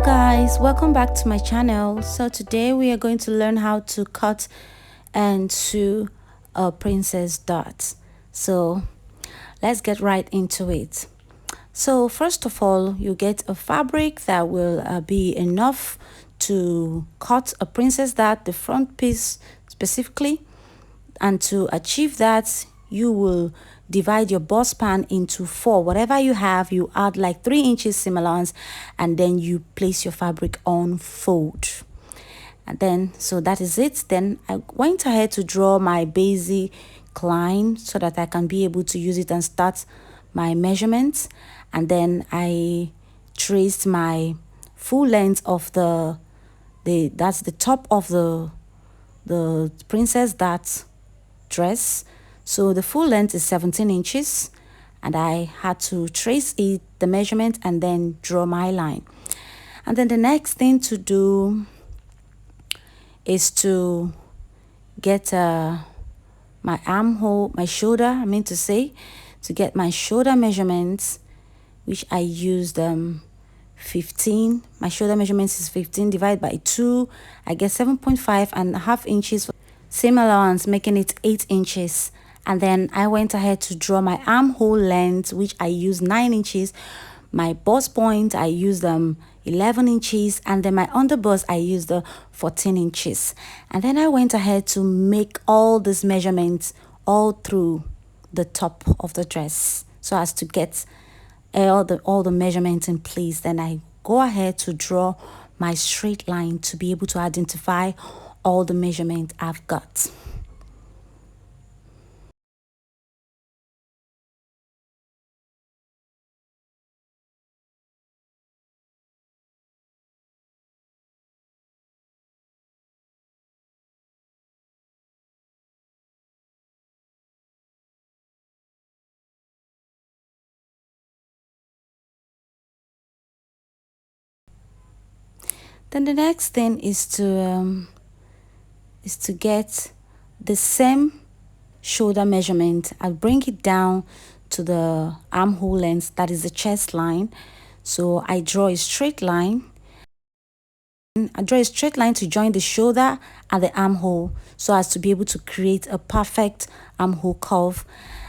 Guys, welcome back to my channel. So today we are going to learn how to cut and sew a princess dot. So let's get right into it. So first of all, you get a fabric that will be enough to cut a princess dot, the front piece specifically. And to achieve that, you will divide your bust pan into 4. Whatever you have, you add like 3 inches seam allowance, and then you place your fabric on fold. And then, so that is it. Then I went ahead to draw my basic line so that I can be able to use it and start my measurements. And then I traced my full length of that's the top of the princess dot dress. So the full length is 17 inches, and I had to trace it, the measurement, and then draw my line. And then the next thing to do is to get my armhole, my shoulder, to get my shoulder measurements, which I used 15. My shoulder measurements is 15 divided by 2. I get 7.5 inches seam allowance, making it 8 inches. And then I went ahead to draw my armhole length, which I used 9 inches. My bust point, I used 11 inches, and then my underbust, I used 14 inches. And then I went ahead to make all these measurements all through the top of the dress, so as to get all the measurements in place. Then I go ahead to draw my straight line to be able to identify all the measurement I've got. Then the next thing is to get the same shoulder measurement. I'll bring it down to the armhole length, that is the chest line. So I draw a straight line. I draw a straight line to join the shoulder and the armhole, so as to be able to create a perfect armhole curve.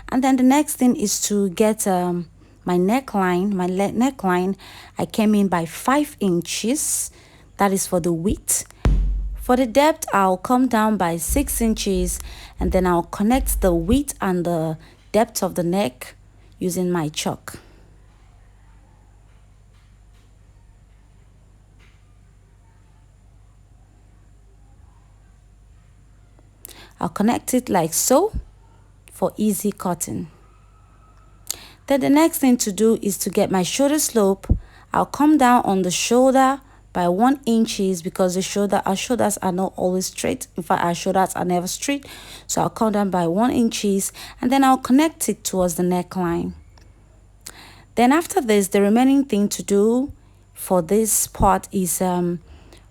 And then the next thing is to get my neckline. My neckline, I came in by 5 inches. That is for the width. For the depth, I'll come down by 6 inches, and then I'll connect the width and the depth of the neck using my chalk. I'll connect it like so for easy cutting. Then the next thing to do is to get my shoulder slope. I'll come down on the shoulder by 1 inches, because our shoulders are not always straight. In fact, our shoulders are never straight. So I'll come down by 1 inches, and then I'll connect it towards the neckline. Then after this, the remaining thing to do for this part is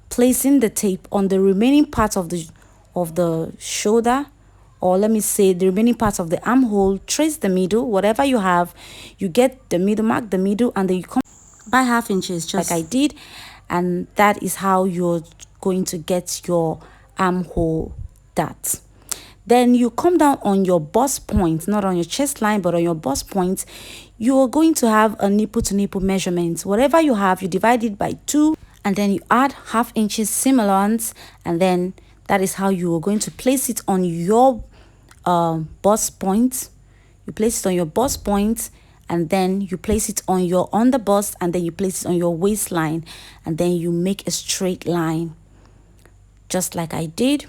placing the tape on the remaining part of the shoulder, or let me say the remaining part of the armhole. Trace the middle, whatever you have, you get the middle, mark the middle, and then you come by 1/2 inches, just like I did. And that is how you're going to get your armhole dot. Then you come down on your bust point, not on your chest line, but on your bust point. You are going to have a nipple to nipple measurement. Whatever you have, you divide it by 2, and then you add 1/2 inches seam allowance, and then that is how you are going to place it on your bust point. You place it on your bust point, and then you place it on your underbust, and then you place it on your waistline, and then you make a straight line, just like I did.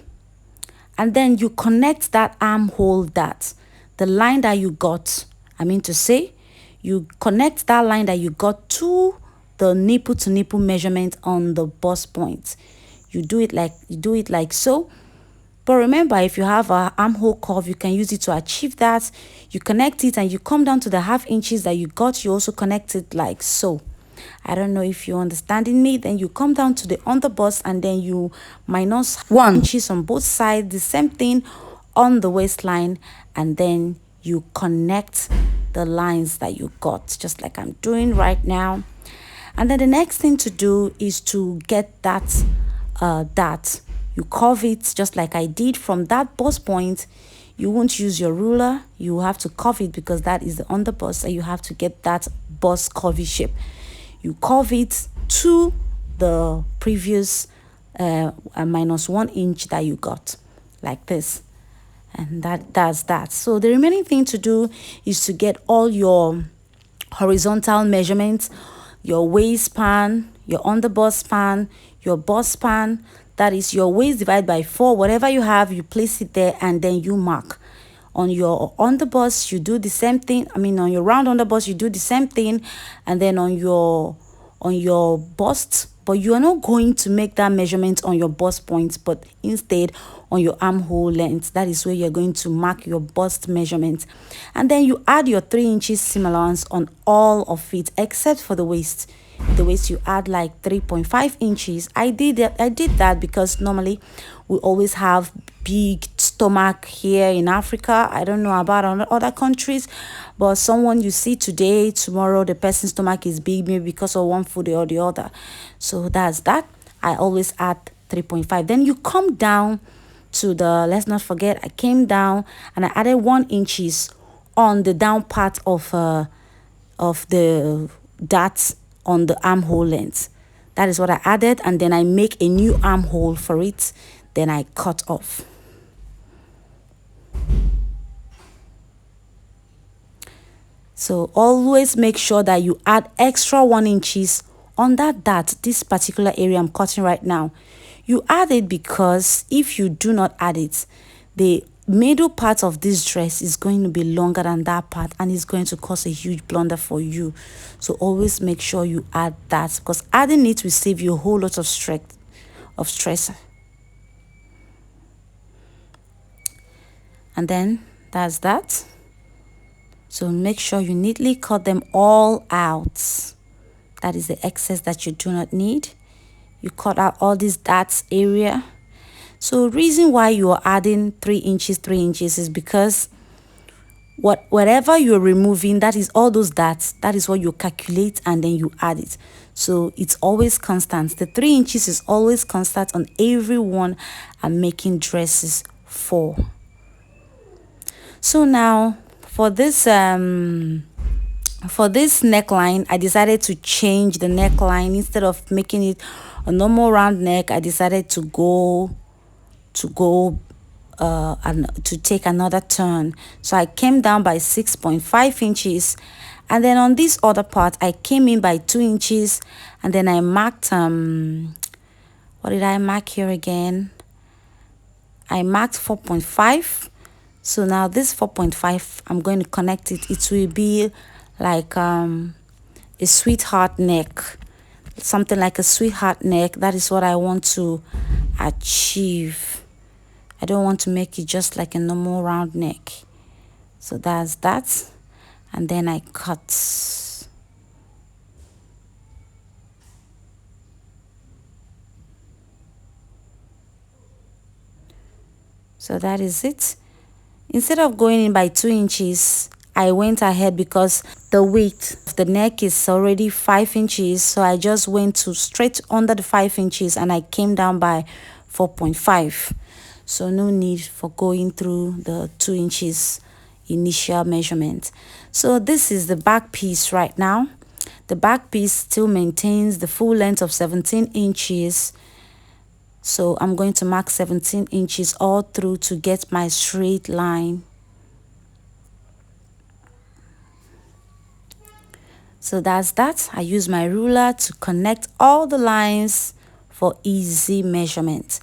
And then you connect that armhole dot, the line that you got, you connect that line that you got to the nipple to nipple measurement on the bust point. You do it like so. But remember, if you have an armhole curve, you can use it to achieve that. You connect it, and you come down to the 1/2 inches that you got. You also connect it like so. I don't know if you're understanding me. Then you come down to the underbust, and then you minus 1 inches on both sides. The same thing on the waistline, and then you connect the lines that you got, just like I'm doing right now. And then the next thing to do is to get that dart. You curve it just like I did from that bust point. You won't use your ruler, you have to curve it because that is the underbust, and you have to get that bust curvy shape. You curve it to the previous -1 inch that you got, like this. And that's that. So the remaining thing to do is to get all your horizontal measurements, your waist span, your underbust span, your bust span. That is your waist divided by 4. Whatever you have, you place it there, and then you mark. On your underbust, you do the same thing. I mean, on your round underbust, you do the same thing, and then on your bust, but you are not going to make that measurement on your bust points, but instead on your armhole length. That is where you're going to mark your bust measurement. And then you add your 3 inches seam allowance on all of it except for the waist. The waist, you add like 3.5 inches. I did that because normally we always have big stomach here in Africa. I don't know about other countries, but someone you see today, tomorrow the person's stomach is big, maybe because of one food or the other. So that's that. I always add 3.5. Then you come down to the, let's not forget, I came down and I added 1 inches on the down part of the darts on the armhole length. That is what I added, and then I make a new armhole for it. Then I cut off. So always make sure that you add extra 1 inches on that dart, this particular area I'm cutting right now. You add it because if you do not add it, the middle part of this dress is going to be longer than that part, and it's going to cause a huge blunder for you. So always make sure you add that, because adding it will save you a whole lot of stress. And then that's that. So make sure you neatly cut them all out. That is the excess that you do not need. You cut out all these darts area. So reason why you are adding 3 inches is because whatever you're removing, that is all those darts, that is what you calculate and then you add it. So it's always constant. The 3 inches is always constant on every one I'm making dresses for. So now for this neckline, I decided to change the neckline. Instead of making it a normal round neck, I decided to and to take another turn. So I came down by 6.5 inches, and then on this other part I came in by 2 inches, and then I marked what did I mark here again? I marked 4.5. So now this 4.5, I'm going to connect it. It will be like a sweetheart neck, something like a sweetheart neck. That is what I want to achieve. I don't want to make it just like a normal round neck. So that's that. And then I cut. So that is it. Instead of going in by 2 inches, I went ahead because the width of the neck is already 5 inches. So I just went to straight under the 5 inches and I came down by 4.5. So no need for going through the 2 inches initial measurement. So this is the back piece right now. The back piece still maintains the full length of 17 inches. So I'm going to mark 17 inches all through to get my straight line. So that's that. I use my ruler to connect all the lines for easy measurement.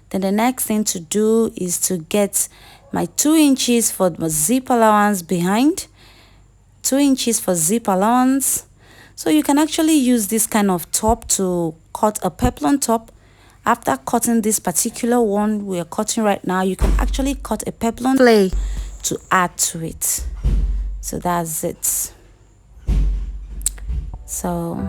Then the next thing to do is to get my 2 inches for the zip allowance behind. 2 inches for zip allowance. So you can actually use this kind of top to cut a peplum top. After cutting this particular one we are cutting right now, you can actually cut a peplum play to add to it. So that's it. So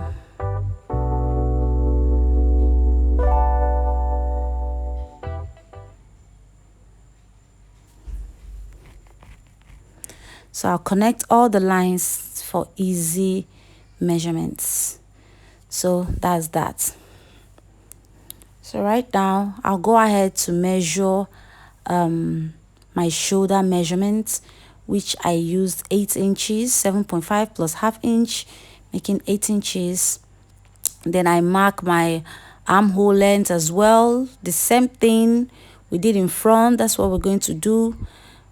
I'll connect all the lines for easy measurements. So that's that. So right now I'll go ahead to measure my shoulder measurement, which I used 8 inches, 7.5 plus half inch, making 8 inches. Then I mark my armhole length as well. The same thing we did in front, that's what we're going to do.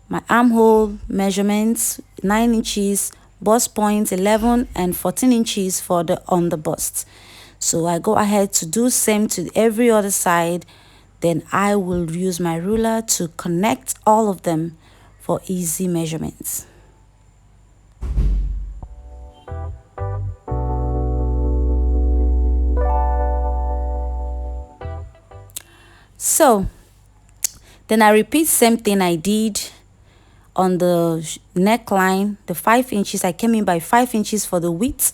My armhole measurements 9 inches, bust point 11 and 14 inches for the on the bust. So I go ahead to do same to every other side. Then I will use my ruler to connect all of them for easy measurements. So then I repeat same thing I did on the neckline. The 5 inches, I came in by 5 inches for the width.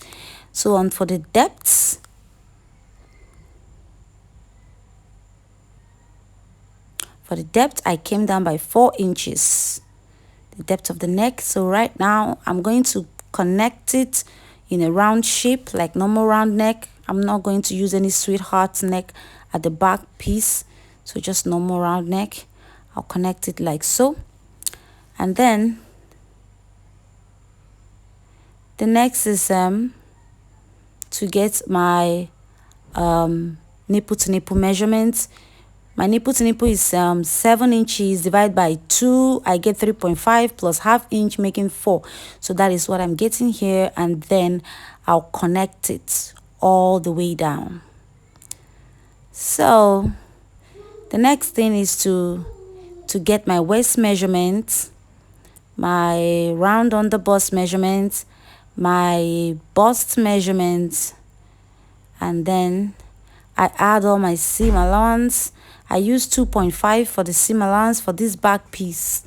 So on for the depths, I came down by 4 inches, the depth of the neck. So right now I'm going to connect it in a round shape like normal round neck. I'm not going to use any sweetheart neck at the back piece, so just normal round neck. I'll connect it like so. And then the next is to get my nipple to nipple measurement. My nipple to nipple is 7 inches divided by 2. I get 3.5 plus half inch, making 4. So that is what I'm getting here. And then I'll connect it all the way down. So the next thing is to get my waist measurement, my round on the bust measurement, my bust measurement, and then I add all my seam allowance. I use 2.5 for the seam allowance. For this back piece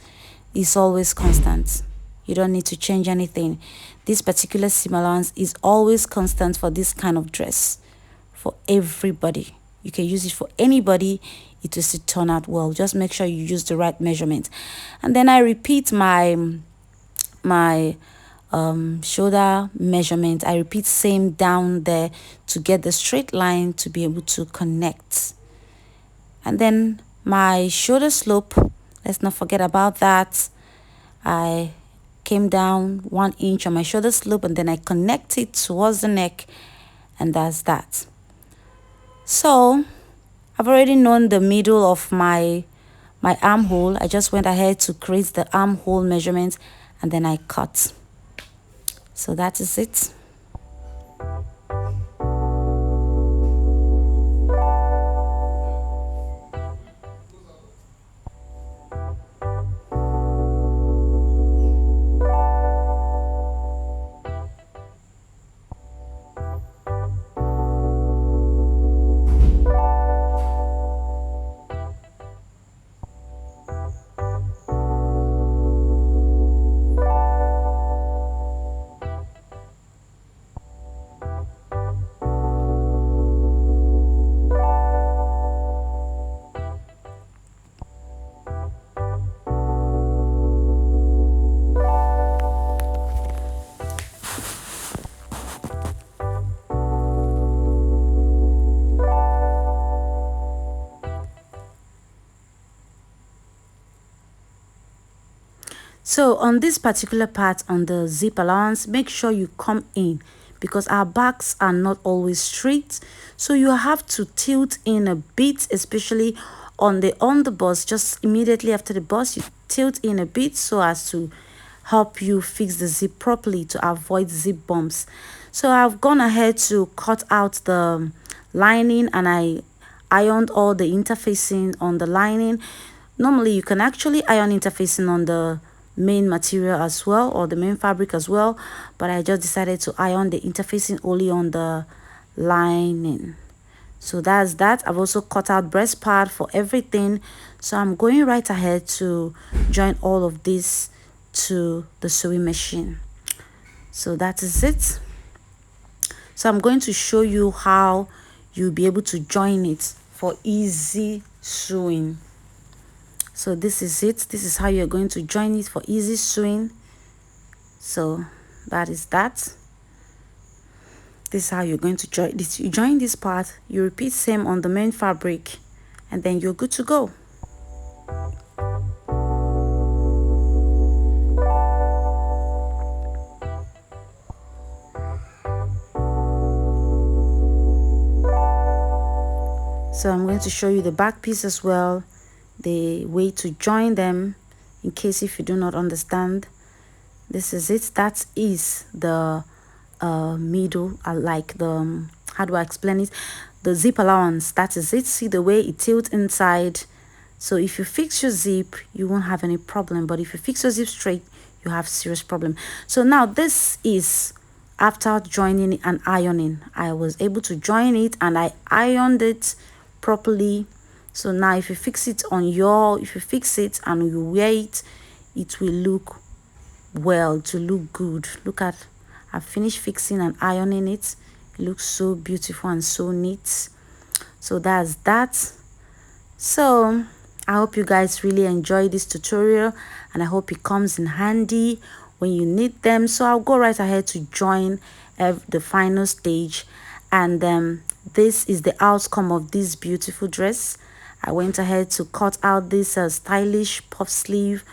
is always constant. You don't need to change anything. This particular seam allowance is always constant for this kind of dress, for everybody. You can use it for anybody. It will still turn out well. Just make sure you use the right measurement. And then I repeat my shoulder measurement. I repeat same down there to get the straight line to be able to connect. And then my shoulder slope, let's not forget about that. I came down 1 inch on my shoulder slope, and then I connect it towards the neck, and that's that. So I've already known the middle of my armhole. I just went ahead to create the armhole measurement, and then I cut. So that is it. So on this particular part on the zip allowance, make sure you come in, because our backs are not always straight. So you have to tilt in a bit, especially on the bust. Just immediately after the bust, you tilt in a bit so as to help you fix the zip properly to avoid zip bumps. So I've gone ahead to cut out the lining, and I ironed all the interfacing on the lining. Normally you can actually iron interfacing on the main material as well, or the main fabric as well, but I just decided to iron the interfacing only on the lining. So that's that. I've also cut out breast part for everything, so I'm going right ahead to join all of this to the sewing machine. So that is it. So I'm going to show you how you'll be able to join it for easy sewing. So this is it. This is how you're going to join it for easy sewing. So that is that. This is how you're going to join this. You join this part, you repeat same on the main fabric, and then you're good to go. So I'm going to show you the back piece as well, the way to join them, in case if you do not understand. This is it. That is the middle, like the how do I explain it, the zip allowance. That is it. See the way it tilts inside. So if you fix your zip, you won't have any problem, but if you fix your zip straight, you have serious problem. So now this is after joining and ironing. I was able to join it and I ironed it properly. So now if you fix it on your, if you fix it and you wear it, it will look well, to look good. Look at, I finished fixing and ironing it. It looks so beautiful and so neat. So that's that. So I hope you guys really enjoy this tutorial and I hope it comes in handy when you need them. So I'll go right ahead to join the final stage, and this is the outcome of this beautiful dress. I went ahead to cut out this stylish puff sleeve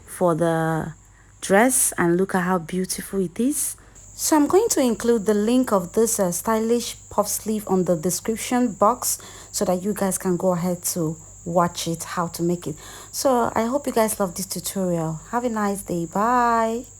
for the dress, and look at how beautiful it is. So I'm going to include the link of this stylish puff sleeve on the description box so that you guys can go ahead to watch it, how to make it. So I hope you guys love this tutorial. Have a nice day. Bye.